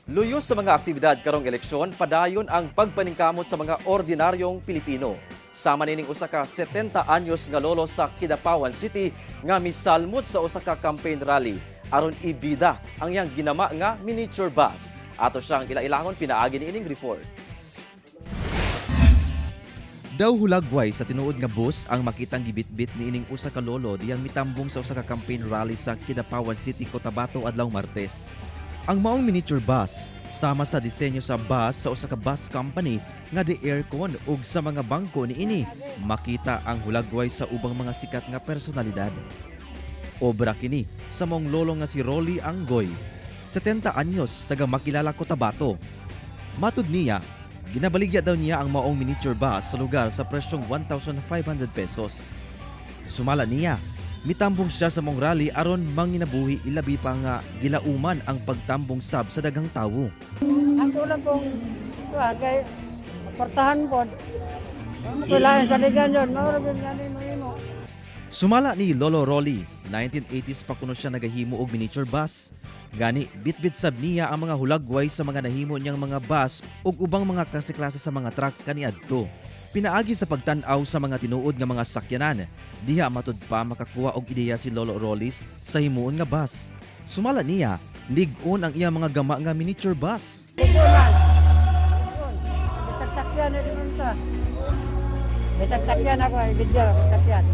Luyo sa mga aktibidad karong eleksyon, padayon ang pagpaningkamot sa mga ordinaryong Pilipino. Sama nining usa ka 70 anyos nga lolo sa Kidapawan City nga misalmot sa usa ka campaign rally aron ibida ang iyang ginama nga miniature bus. Ato siyang ila-ilahon pinaagi niining report. Daw hulagway sa tinuod nga bus ang makitang gibitbit niining usa ka lolo diyang mitambong sa usa ka campaign rally sa Kidapawan City, Cotabato adlaw Martes. Ang maong miniature bus sama sa disenyo sa bus sa usa ka bus company nga di aircon ug sa mga bangko niini makita ang hulagway sa ubang mga sikat nga personalidad. Obra kini sa maong lolo nga si Rolly Anggoy, 70 anyos, taga Makilala, Cotabato. Matud niya, ginabaligya daw niya ang maong miniature bus sa lugar sa presyong 1,500 pesos. Sumala niya, mitambong siya sa mong rally aron manginabuhi ilabi pa nga gilauman ang pagtambong sab sa daghang tawo. Ako lang pong kay portahan po. Kailangan kaligan yun. Maurabin yan mo. Sumala ni Lolo Rolly, 1980s pa kuno siya nagahimo og miniature bus. Gani, bitbit sab niya ang mga hulagway sa mga nahimo niyang mga bus ug ubang mga klase-klase sa mga truck kaniadto. Pinaagi sa pagtan-aw sa mga tinuod nga mga sakyanan, diha matud pa makakuha og ideya si Lolo Rolly sa himuon nga bus. Sumala niya, lig-on ang iyang mga gama nga miniature bus. Takyan na rin ito. May takyan ako, video, takyan.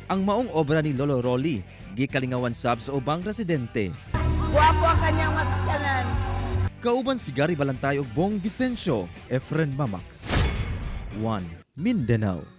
Ang maong obra ni Lolo Rolly, gikalingawan sab sa ubang residente. Guwapo ang kanyang masakyanan. Kauban si Gary Balantay ug Bong Vicencio, Efren Mamak. 1 Mindanao.